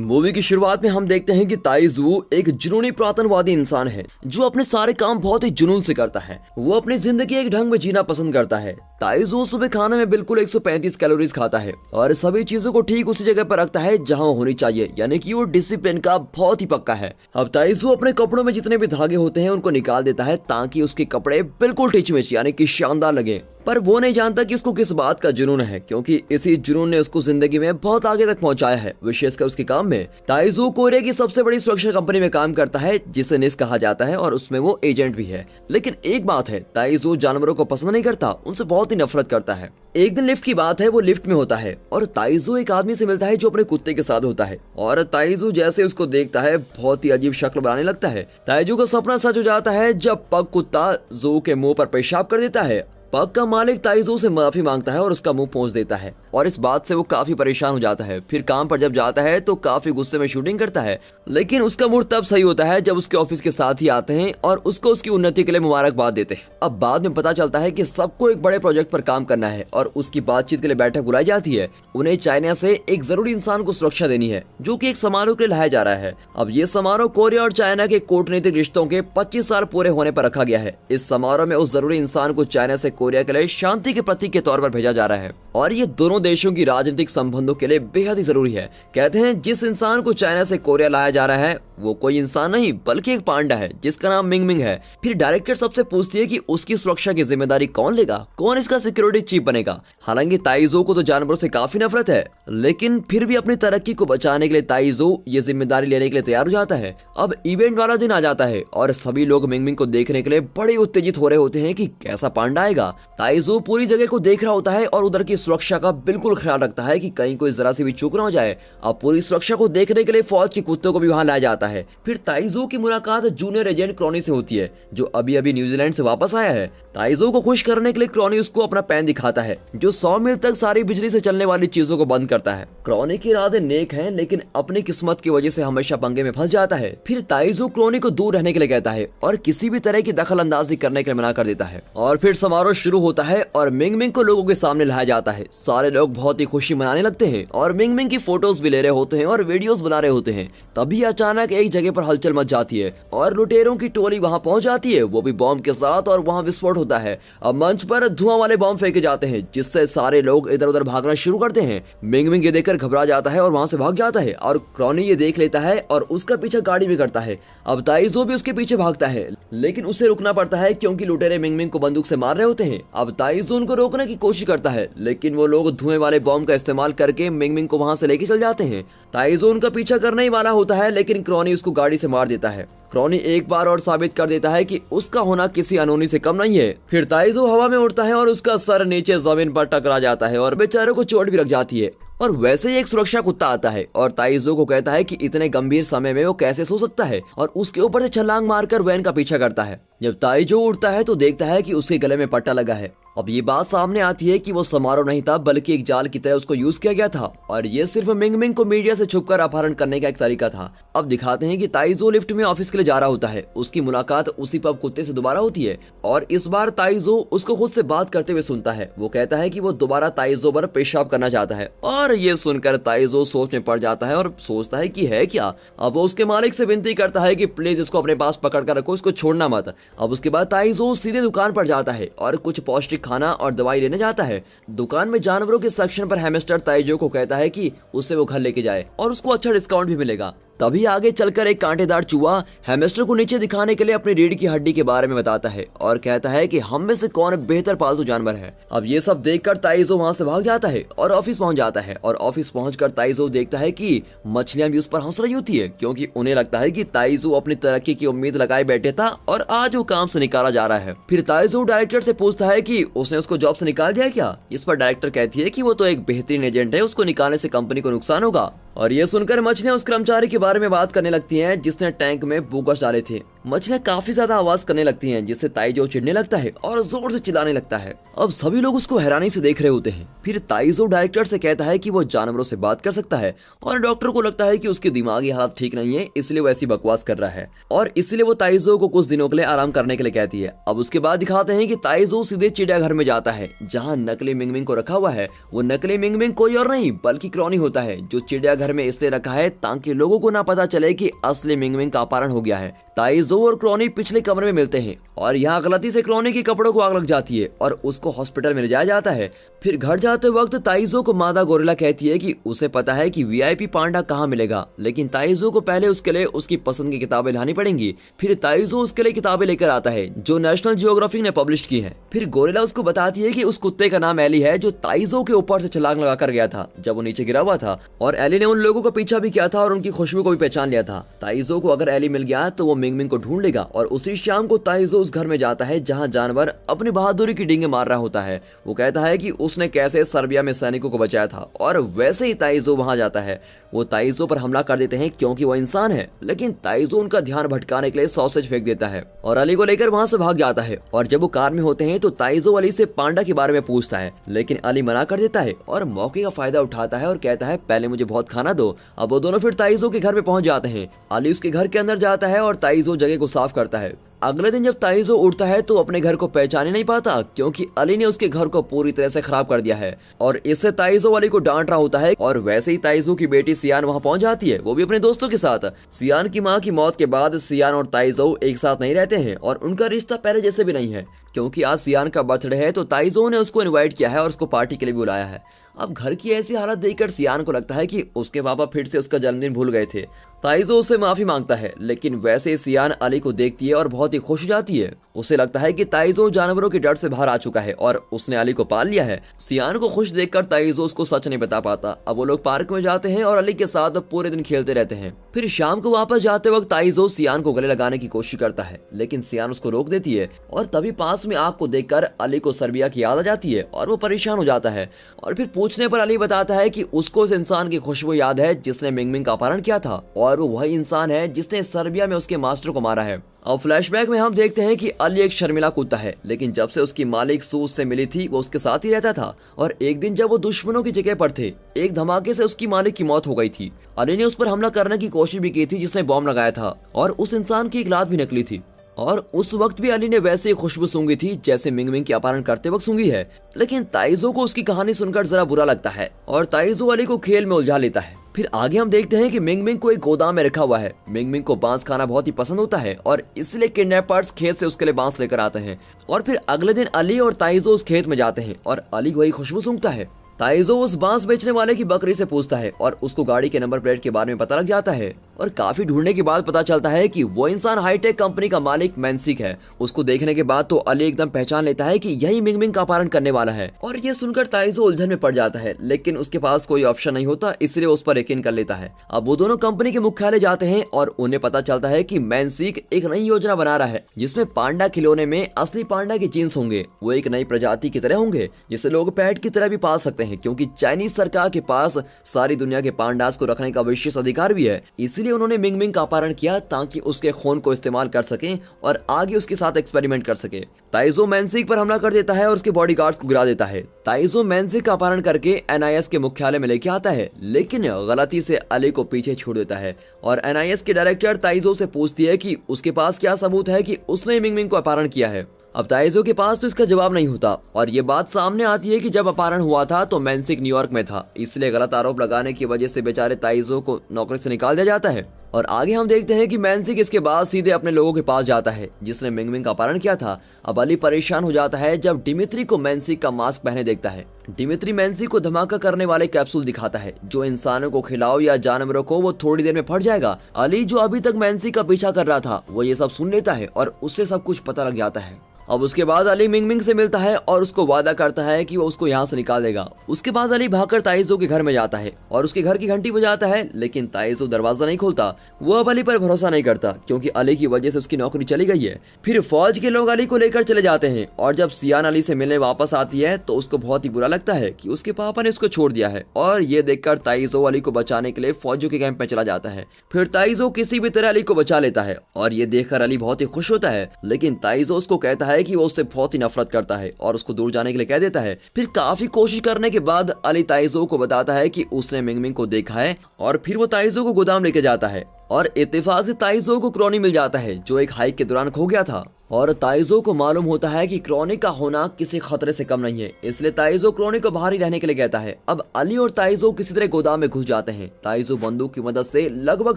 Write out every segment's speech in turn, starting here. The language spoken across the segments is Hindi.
मूवी की शुरुआत में हम देखते हैं कि ताइजू एक जुनूनी पुरातनवादी इंसान है जो अपने सारे काम बहुत ही जुनून से करता है। वो अपनी जिंदगी एक ढंग में जीना पसंद करता है। ताइजू सुबह खाने में बिल्कुल 135 कैलोरीज खाता है और सभी चीजों को ठीक उसी जगह पर रखता है जहां होनी चाहिए, यानी कि वो डिसिप्लिन का बहुत ही पक्का है। अब ताइजू अपने कपड़ों में जितने भी धागे होते हैं उनको निकाल देता है ताकि उसके कपड़े बिल्कुल टिचमिच यानी कि शानदार लगे। पर वो नहीं जानता कि उसको किस बात का जुनून है, क्योंकि इसी जुनून ने उसको जिंदगी में बहुत आगे तक पहुंचाया है, विशेषकर उसके काम में। ताइजू कोरिया की सबसे बड़ी सुरक्षा कंपनी में काम करता है जिसे निस कहा जाता है और उसमें वो एजेंट भी है। लेकिन एक बात है, ताइजू जानवरों को पसंद नहीं करता, उनसे बहुत ही नफरत करता है। एक दिन लिफ्ट की बात है, वो लिफ्ट में होता है और ताइजू एक आदमी से मिलता है जो अपने कुत्ते के साथ होता है और ताइजू जैसे उसको देखता है बहुत ही अजीब शक्ल बनाने लगता है। ताइजू का सपना सच हो जाता है जब पग कुत्ता जू के मुंह पर पेशाब कर देता है। पग का मालिक ताइजू से माफी मांगता है और उसका मुंह पोंछ देता है और इस बात से वो काफी परेशान हो जाता है। फिर काम पर जब जाता है तो काफी गुस्से में शूटिंग करता है, लेकिन उसका मूड तब सही होता है जब उसके ऑफिस के साथ ही आते हैं और उसको उसकी उन्नति के लिए मुबारकबाद देते हैं। अब बाद में पता चलता है कि सबको एक बड़े प्रोजेक्ट पर काम करना है और उसकी बातचीत के लिए बैठक बुलाई जाती है। उन्हें चाइना से एक जरूरी इंसान को सुरक्षा देनी है जो कि एक समारोह के लिए लाया जा रहा है। अब ये समारोह कोरिया और चाइना के कूटनीतिक रिश्तों के 25 साल पूरे होने पर रखा गया है। इस समारोह में उस जरूरी इंसान को चाइना से कोरिया के लिए शांति के प्रतीक के तौर पर भेजा जा रहा है और ये दोनों देशों की राजनीतिक संबंधों के लिए बेहद ही जरूरी है। कहते हैं जिस इंसान को चाइना से कोरिया लाया जा रहा है वो कोई इंसान नहीं बल्कि एक पांडा है जिसका नाम मिंग मिंग है। फिर डायरेक्टर सबसे पूछती है कि उसकी सुरक्षा की जिम्मेदारी कौन लेगा, कौन इसका सिक्योरिटी चीफ बनेगा। हालांकि ताइजू को तो जानवरों से काफी नफरत है, लेकिन फिर भी अपनी तरक्की को बचाने के लिए ताइजू ये जिम्मेदारी लेने के लिए तैयार हो जाता है। अब इवेंट वाला दिन आ जाता है और सभी लोग मिंग मिंग को देखने के लिए बड़े उत्तेजित हो रहे होते हैं कि कैसा पांडा आएगा। ताइजू पूरी जगह को देख रहा होता है और उधर की सुरक्षा का बिल्कुल ख्याल रखता है कि कहीं कोई जरा सी भी चूक ना हो जाए। अब पूरी सुरक्षा को देखने के लिए फौज के कुत्तों को भी वहां लाया जाता है। फिर ताइजू की मुलाकात जूनियर एजेंट क्रॉनी से होती है जो अभी अभी न्यूजीलैंड से वापस आया है। ताइजू को खुश करने के लिए क्रॉनी उसको अपना पेन दिखाता है जो 100 मील तक सारी बिजली से चलने वाली चीजों को बंद करता है। क्रॉनी के इरादे नेक हैं, लेकिन अपनी किस्मत की वजह से हमेशा पंगे में फंस जाता है। फिर ताइजू क्रॉनी को दूर रहने के लिए कहता है और किसी भी तरह की दखल अंदाजी करने के लिए मना कर देता है। और फिर समारोह शुरू होता है और मिंग मिंग को लोगों के सामने लाया जाता है। सारे लोग बहुत ही खुशी मनाने लगते हैं और मिंग मिंग की फोटोज भी ले रहे होते हैं और वीडियोस बना रहे होते हैं। तभी अचानक एक जगह पर हलचल मच जाती है और लुटेरों की टोली वहां पहुंच जाती है, वो भी बॉम्ब के साथ, और वहां विस्फोट होता है। अब मंच पर धुआं वाले बॉम्ब फेंके जाते हैं जिससे सारे लोग इधर उधर भागना शुरू करते हैं। मिंग मिंग ये देखकर घबरा जाता है और वहां से भाग जाता है और क्रॉनी ये देख लेता है और उसका पीछा गाड़ी भी करता है। अब ताइजू भी उसके पीछे भागता है, लेकिन उसे रुकना पड़ता है क्योंकि लुटेरे मिंग मिंग को बंदूक से मार रहे होते हैं। अब ताइजू उनको रोकने की कोशिश करता है, लेकिन वो लोग धुएं वाले बॉम्ब का इस्तेमाल करके मिंग मिंग को वहां से लेके चल जाते हैं। ताइजू उनका पीछा करने ही वाला होता है, लेकिन क्रॉनी उसको गाड़ी से मार देता है। क्रॉनी एक बार और साबित कर देता है कि उसका होना किसी अनोनी से कम नहीं है। फिर ताइजू हवा में उड़ता है और उसका सर नीचे जमीन पर टकरा जाता है और बेचारे को चोट भी लग जाती है। और वैसे ही एक सुरक्षा कुत्ता आता है और ताइजू को कहता है कि इतने गंभीर समय में वो कैसे सो सकता है और उसके ऊपर से छलांग मारकर वैन का पीछा करता है। जब ताइजू उड़ता है तो देखता है कि उसके गले में पट्टा लगा है। अब ये बात सामने आती है कि वो समारोह नहीं था बल्कि एक जाल की तरह उसको यूज किया गया था और ये सिर्फ मिंग मिंग को मीडिया से छुपकर अपहरण करने का एक तरीका था। अब दिखाते हैं कि ताइजू लिफ्ट में ऑफिस के लिए जा रहा होता है। उसकी मुलाकात उसी पब कुत्ते से दोबारा होती है और इस बार ताइजू उसको खुद से बात करते हुए सुनता है। वो कहता है कि वो दोबारा ताइजू पर पेशाब करना चाहता है और ये सुनकर ताइजू सोच में पड़ जाता है और सोचता है कि है क्या। अब वो उसके मालिक से विनती करता है कि प्लीज इसको अपने पास पकड़ कर रखो, इसको छोड़ना मत। अब उसके बाद ताइजू सीधे दुकान पर जाता है और कुछ पौष्टिक खाना और दवाई लेने जाता है। दुकान में जानवरों के सेक्शन पर हैमस्टर ताइजू को कहता है कि उसे वो घर लेके जाए और उसको अच्छा डिस्काउंट भी मिलेगा। तभी आगे चलकर एक कांटेदार चूहा हैमस्टर को नीचे दिखाने के लिए अपनी रीढ़ की हड्डी के बारे में बताता है और कहता है कि हम में से कौन बेहतर पालतू जानवर है। अब ये सब देखकर ताइजू वहां से भाग जाता है और ऑफिस पहुंच जाता है और ऑफिस पहुंचकर ताइजू देखता है कि मछलियां भी उस पर हंस रही होती है क्योंकि उन्हें लगता है कि ताइजू अपनी तरक्की की उम्मीद लगाए बैठे था और आज वो काम से निकाला जा रहा है। फिर ताइजू डायरेक्टर से पूछता है कि उसने उसको जॉब से निकाल दिया क्या। इस पर डायरेक्टर कहती है कि वो तो एक बेहतरीन एजेंट है, उसको निकालने से कंपनी को नुकसान होगा। और ये सुनकर मछलियां उस कर्मचारी के बारे में बात करने लगती हैं जिसने टैंक में बोगस डाले थे। मछलियाँ काफी ज्यादा आवाज करने लगती हैं, जिससे ताइजो चिढ़ने लगता है और जोर से चिल्लाने लगता है। अब सभी लोग उसको हैरानी से देख रहे होते हैं। फिर ताइजो डायरेक्टर से कहता है कि वो जानवरों से बात कर सकता है और डॉक्टर को लगता है कि उसकी दिमागी हालत ठीक नहीं है, इसलिए वो ऐसी बकवास कर रहा है और इसलिए वो ताइजो को कुछ दिनों के लिए आराम करने के लिए कहती है। अब उसके बाद दिखाते हैं कि ताइजो सीधे चिड़ियाघर में जाता है जहाँ नकली मिंगमिंग को रखा हुआ है। वो नकली मिंगमिंग कोई और नहीं बल्कि क्रॉनी होता है, जो चिड़ियाघर में इसलिए रखा है ताकि लोगों को ना पता चले कि असली मिंगमिंग का अपहरण हो गया है। ताइजो और क्रॉनी पिछले कमरे में मिलते हैं और यहाँ गलती से क्रॉनी के कपड़ों को आग लग जाती है और उसको हॉस्पिटल में ले जाया जाता है। फिर घर जाते वक्त ताइजो को मादा गोरिल्ला कहती है कि उसे पता है कि वीआईपी पांडा कहाँ मिलेगा, लेकिन ताइजो को पहले उसके लिए उसकी पसंद की किताबें लानी पड़ेंगी। फिर ताइजो उसके लिए किताबें लेकर आता है जो नेशनल जियोग्राफिक ने पब्लिश की है। फिर गोरिल्ला उसको बताती है कि उस कुत्ते का नाम एली है जो ताइजो के ऊपर से छलांग लगाकर गया था जब वो नीचे गिरा हुआ था, और एली ने उन लोगों का पीछा भी किया था और उनकी खुशबू को भी पहचान लिया था। ताइजो को अगर एली मिल गया तो वो मिंगमिंग को ढूंढ लेगा और उसी शाम को ताइजो उस घर में जाता है जहाँ जानवर अपनी बहादुरी की डींगे मार रहा होता है। वो कहता है कि उसने कैसे सर्बिया में सैनिकों को बचाया था और वैसे ही ताइजो वहां जाता है। वो ताइजो पर हमला कर देते हैं क्योंकि वो इंसान है, लेकिन ताइजो उनका ध्यान भटकाने के लिए सॉसेज फेंक देता है और अली को लेकर वहां से भाग जाता है। और जब वो कार में होते हैं तो ताइजो अली से पांडा के बारे में पूछता है, लेकिन अली मना कर देता है और मौके का फायदा उठाता है और कहता है पहले मुझे बहुत खाना दो। अब वो दोनों फिर ताइजो के घर में पहुंच जाते हैं। अली उसके घर के अंदर जाता है और ताइजो जगह को साफ करता है। अगले दिन जब ताइजो उठता है तो अपने घर को पहचान ही नहीं पाता क्योंकि अली ने उसके घर को पूरी तरह से खराब कर दिया है और इससे ताइजो अली को डांट रहा होता है। और वैसे ही ताइजो की बेटी सियान वहां पहुंच जाती है, वो भी अपने दोस्तों के साथ। सियान की मां की मौत के बाद सियान और ताइजो एक साथ नहीं रहते हैं और उनका रिश्ता पहले जैसे भी नहीं है। क्योंकि आज सियान का बर्थडे है तो ताइजो ने उसको इन्वाइट किया है और उसको पार्टी के लिए भी बुलाया है। अब घर की ऐसी हालत देखकर सियान को लगता है कि उसके पापा फिर से उसका जन्मदिन भूल गए थे। ताइजो उससे माफी मांगता है, लेकिन वैसे सियान अली को देखती है और बहुत ही खुश हो जाती है। उसे लगता है कि ताइजो जानवरों के डर से बाहर आ चुका है और उसने अली को पाल लिया है। सियान को खुश देखकर ताइजो उसको सच नहीं बता पाता। अब वो लोग पार्क में जाते हैं और अली के साथ पूरे दिन खेलते रहते हैं। फिर शाम को वापस जाते वक्त ताइजो सियान को गले लगाने की कोशिश करता है, लेकिन सियान उसको रोक देती है और तभी पास में आग को देखकर अली को सर्बिया की याद आ जाती है और वो परेशान हो जाता है। और फिर पूछने पर अली बताता है कि उसको उस इंसान की खुशबू याद है जिसने मिंगमिंग का अपहरण किया था और वो वही इंसान है जिसने सर्बिया में उसके मास्टर को मारा है। अब फ्लैशबैक में हम देखते हैं कि अली एक शर्मिला कुत्ता है, लेकिन जब से उसकी मालिक सूज से मिली थी वो उसके साथ ही रहता था। और एक दिन जब वो दुश्मनों की जगह पर थे, एक धमाके से उसकी मालिक की मौत हो गई थी। अली ने उस पर हमला करने की कोशिश भी की थी जिसने बॉम्ब लगाया था और उस इंसान की एक लात भी निकली थी। और उस वक्त भी अली ने वैसे ही खुशबू सूंघी थी जैसे मिंगमिंग के अपहरण करते वक्त सूंघी है। लेकिन ताइजो को उसकी कहानी सुनकर जरा बुरा लगता है और ताइजो अली को खेल में उलझा लेता है। फिर आगे हम देखते हैं कि मिंगमिंग को एक गोदाम में रखा हुआ है। मिंगमिंग को बांस खाना बहुत ही पसंद होता है और इसलिए किडनैपर्स खेत से उसके लिए बांस लेकर आते हैं। और फिर अगले दिन अली और ताइजो उस खेत में जाते हैं और अली वही खुशबू सूंघता है। ताइजो उस बांस बेचने वाले की बकरी से पूछता है और उसको गाड़ी के नंबर प्लेट के बारे में पता लग जाता है। और काफी ढूंढने के बाद पता चलता है कि वो इंसान हाईटेक कंपनी का मालिक मैंसिक है। उसको देखने के बाद तो अली एकदम पहचान लेता है कि यही मिंगमिंग का अपहरण करने वाला है। और ये सुनकर ताइजो उलझन में पड़ जाता है, लेकिन उसके पास कोई ऑप्शन नहीं होता, इसलिए उस पर यकीन कर लेता है। अब वो दोनों कंपनी के मुख्यालय जाते हैं और उन्हें पता चलता है कि मैंसिक एक नई योजना बना रहा है जिसमें पांडा खिलौने में असली पांडा के जीन्स होंगे। वो एक नई प्रजाति की तरह होंगे जिसे लोग पेट की तरह भी पाल सकते हैं, क्योंकि चाइनीज सरकार के पास सारी दुनिया के पांडास को रखने का विशेष अधिकार भी है। इसलिए उन्होंने मिंगमिंग का अपहरण किया ताकि उसके खून को इस्तेमाल कर सकें और आगे उसके साथ एक्सपेरिमेंट कर सके। ताइजो मैंसिक पर हमला कर देता है और उसके बॉडीगार्ड्स को गिरा देता है। ताइजो मैंसिक का अपहरण करके एनआईएस के मुख्यालय में लेके आता है, लेकिन गलती से अली को पीछे छोड़ देता है। और एनआईएस के डायरेक्टर ताइजो से पूछती है कि उसके पास क्या सबूत है कि उसने मिंगमिंग को अपहरण किया है। अब ताइजो के पास तो इसका जवाब नहीं होता और ये बात सामने आती है कि जब अपहरण हुआ था तो मैंसिक न्यूयॉर्क में था, इसलिए गलत आरोप लगाने की वजह से बेचारे ताइजो को नौकरी से निकाल दिया जाता है। और आगे हम देखते हैं कि मैंसिक इसके बाद सीधे अपने लोगों के पास जाता है जिसने मिंगमिंग का अपहरण किया था। अब अली परेशान हो जाता है जब डिमित्री को मैंसिक का मास्क पहने देखता है। डिमित्री मैंसिक को धमाका करने वाले कैप्सूल दिखाता है जो इंसानों को खिलाओ या जानवरों को वो थोड़ी देर में फट जाएगा। अली जो अभी तक मैंसिक का पीछा कर रहा था वो ये सब सुन लेता है और उससे सब कुछ पता लग जाता है। अब उसके बाद अली मिंगमिंग से मिलता है और उसको वादा करता है कि वो उसको यहाँ से निकाल देगा। उसके बाद अली भागकर ताइजो के घर में जाता है और उसके घर की घंटी बजाता है, लेकिन ताइजो दरवाजा नहीं खोलता वो अब अली पर भरोसा नहीं करता क्योंकि अली की वजह से उसकी नौकरी चली गई है। फिर फौज के लोग अली को लेकर चले जाते हैं और जब सियान अली से मिलने वापस आती है तो उसको बहुत ही बुरा लगता है कि उसके पापा ने उसको छोड़ दिया है और ये देखकर ताइजो अली को बचाने के लिए फौजियों के कैंप में चला जाता है। फिर ताइजो किसी भी तरह अली को बचा लेता है और ये देखकर अली बहुत ही खुश होता है, लेकिन ताइजो उसको कहता है कि वो उससे बहुत ही नफरत करता है और उसको दूर जाने के लिए कह देता है। फिर काफी कोशिश करने के बाद अली ताइजो को बताता है कि उसने मिंगमिंग को देखा है और फिर वो ताइजो को गोदाम लेके जाता है और इत्तेफाक से ताइजो को क्रॉनी मिल जाता है जो एक हाइक के दौरान खो गया था और ताइजो को मालूम होता है कि क्रॉनी का होना किसी खतरे से कम नहीं है, इसलिए ताइजो क्रॉनी को बाहर ही रहने के लिए कहता है। अब अली और ताइजो किसी तरह गोदाम में घुस जाते हैं। ताइजो बंदूक की मदद से लगभग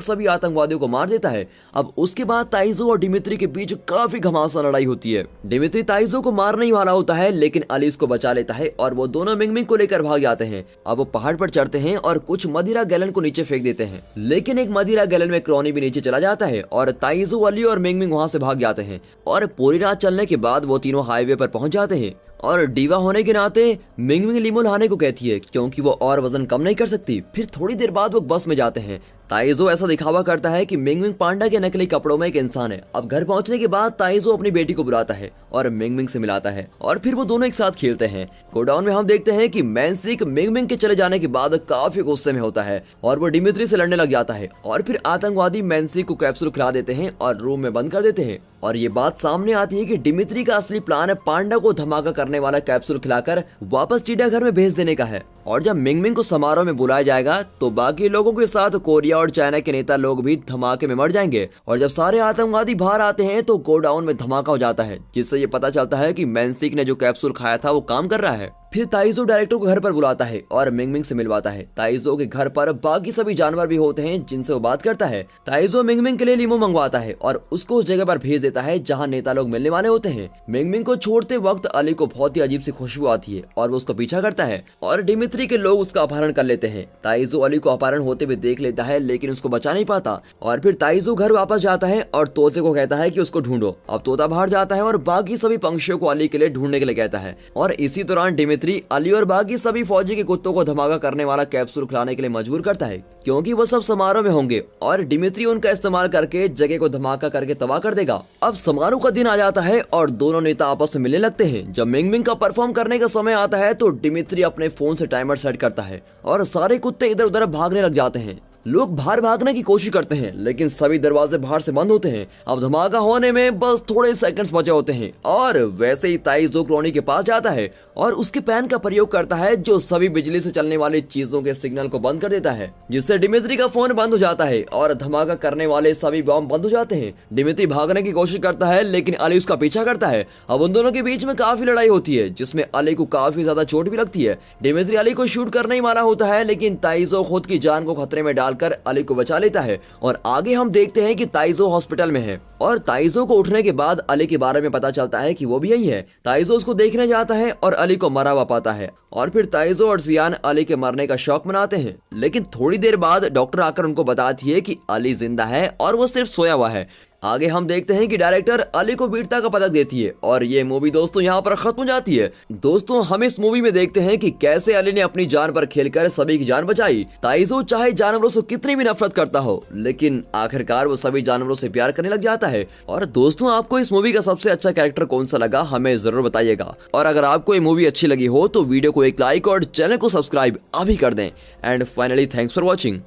सभी आतंकवादियों को मार देता है। अब उसके बाद ताइजो और डिमित्री के बीच काफी घमासान लड़ाई होती है। डिमित्री ताइजो को मारने ही वाला होता है लेकिन अली उसको बचा लेता है और वो दोनों मिंगमिंग को लेकर भाग जाते हैं। अब वो पहाड़ पर चढ़ते हैं और कुछ मदिरा गैलन को नीचे फेंक देते हैं, लेकिन एक मदिरा गैलन में क्रॉनी भी नीचे चला जाता है और ताइजो, अली और मिंगमिंग वहां से भाग जाते हैं और पूरी रात चलने के बाद वो तीनों हाईवे पर पहुंच जाते हैं और डीवा होने के नाते मिंगमिंग लीमो लाने को कहती है क्योंकि वो और वजन कम नहीं कर सकती। फिर थोड़ी देर बाद वो बस में जाते हैं। ताइजो ऐसा दिखावा करता है कि मिंगमिंग पांडा के नकली कपड़ों में एक इंसान है। अब घर पहुंचने के बाद ताइजो अपनी बेटी को बुलाता है और मिंगमिंग से मिलाता है और फिर वो दोनों एक साथ खेलते हैं। गोडाउन में हम देखते हैं कि मैनसिक मिंगमिंग के चले जाने के बाद काफी गुस्से में होता है और वो डिमित्री से लड़ने लग जाता है और फिर आतंकवादी मैनसिक को कैप्सूल खिला देते हैं और रूम में बंद कर देते हैं और ये बात सामने आती है कि डिमित्री का असली प्लान है पांडा को धमाका करने वाला कैप्सूल खिलाकर वापस चिड़ियाघर में भेज देने का है। और जब मिंगमिंग को समारोह में बुलाया जाएगा तो बाकी लोगों के साथ कोरिया और चाइना के नेता लोग भी धमाके में मर जाएंगे और जब सारे आतंकवादी बाहर आते हैं तो गोडाउन में धमाका हो जाता है, जिससे ये पता चलता है कि मैनसिक ने जो कैप्सूल खाया था वो काम कर रहा है। फिर ताइजो डायरेक्टर को घर पर बुलाता है और मिंगमिंग से मिलवाता है। ताइजो के घर पर बाकी सभी जानवर भी होते हैं जिनसे वो बात करता है। ताइजो मिंगमिंग के लिए लीमो मंगवाता है और उसको उस जगह पर भेज देता है जहां नेता लोग मिलने वाले होते हैं। मिंगमिंग को छोड़ते वक्त अली को बहुत ही अजीब सी खुशबू आती है और वो उसका पीछा करता है और डिमित्री के लोग उसका अपहरण कर लेते हैं। ताइजो अली को अपहरण होते हुए देख लेता है लेकिन उसको बचा नहीं पाता और फिर ताइजो घर वापस जाता है और तोते को कहता है कि उसको ढूंढो। अब तोता बाहर जाता है और बाकी सभी पंछियों को अली के लिए ढूंढने के लिए कहता है और इसी दौरान डिमित्री अली और बाकी सभी फौजी के कुत्तों को धमाका करने वाला कैप्सूल खिलाने के लिए मजबूर करता है क्योंकि वो सब समारोह में होंगे और डिमित्री उनका इस्तेमाल करके जगह को धमाका करके तबाह कर देगा। अब समारोह का दिन आ जाता है और दोनों नेता आपस में मिलने लगते हैं। जब मिंगमिंग का परफॉर्म करने का समय आता है तो डिमित्री अपने फोन से टाइमर सेट करता है और सारे कुत्ते इधर उधर भागने लग जाते हैं। लोग बाहर भागने की कोशिश करते हैं लेकिन सभी दरवाजे बाहर से बंद होते हैं। अब धमाका होने में बस थोड़े सेकंड्स बचे होते हैं और वैसे ही ताइजो क्रॉनी के पास जाता है और उसके पैन का प्रयोग करता है जो सभी बिजली से चलने वाली चीजों के सिग्नल को बंद कर देता है, जिससे डिमित्री का फोन बंद हो जाता है और धमाका करने वाले सभी बॉम्ब बंद हो जाते हैं। डिमित्री भागने की कोशिश करता है लेकिन अली उसका पीछा करता है। अब उन दोनों के बीच में काफी लड़ाई होती है जिसमें अली को काफी ज्यादा चोट भी लगती है। डिमित्री अली को शूट करने ही वाला होता है लेकिन ताइजो खुद की जान को खतरे में डालकर अली को बचा लेता है और आगे हम देखते हैं कि ताइजो हॉस्पिटल में है और ताइजो को उठने के बाद अली के बारे में पता चलता है कि वो भी यही है। ताइजो उसको देखने जाता है और अली को मरा हुआ पाता है और फिर ताइजो और जियान अली के मरने का शौक मनाते हैं, लेकिन थोड़ी देर बाद डॉक्टर आकर उनको बताती है कि अली जिंदा है और वो सिर्फ सोया हुआ है। आगे हम देखते हैं कि डायरेक्टर अली को वीरता का पदक देती है और ये मूवी दोस्तों यहाँ पर खत्म हो जाती है। दोस्तों हम इस मूवी में देखते हैं कि कैसे अली ने अपनी जान पर खेलकर सभी की जान बचाई। ताइजो चाहे जानवरों से कितनी भी नफरत करता हो लेकिन आखिरकार वो सभी जानवरों से प्यार करने लग जाता है। और दोस्तों आपको इस मूवी का सबसे अच्छा कैरेक्टर कौन सा लगा हमें जरूर बताइएगा और अगर आपको ये मूवी अच्छी लगी हो तो वीडियो को एक लाइक और चैनल को सब्सक्राइब अभी कर दें। And finally thanks for watching.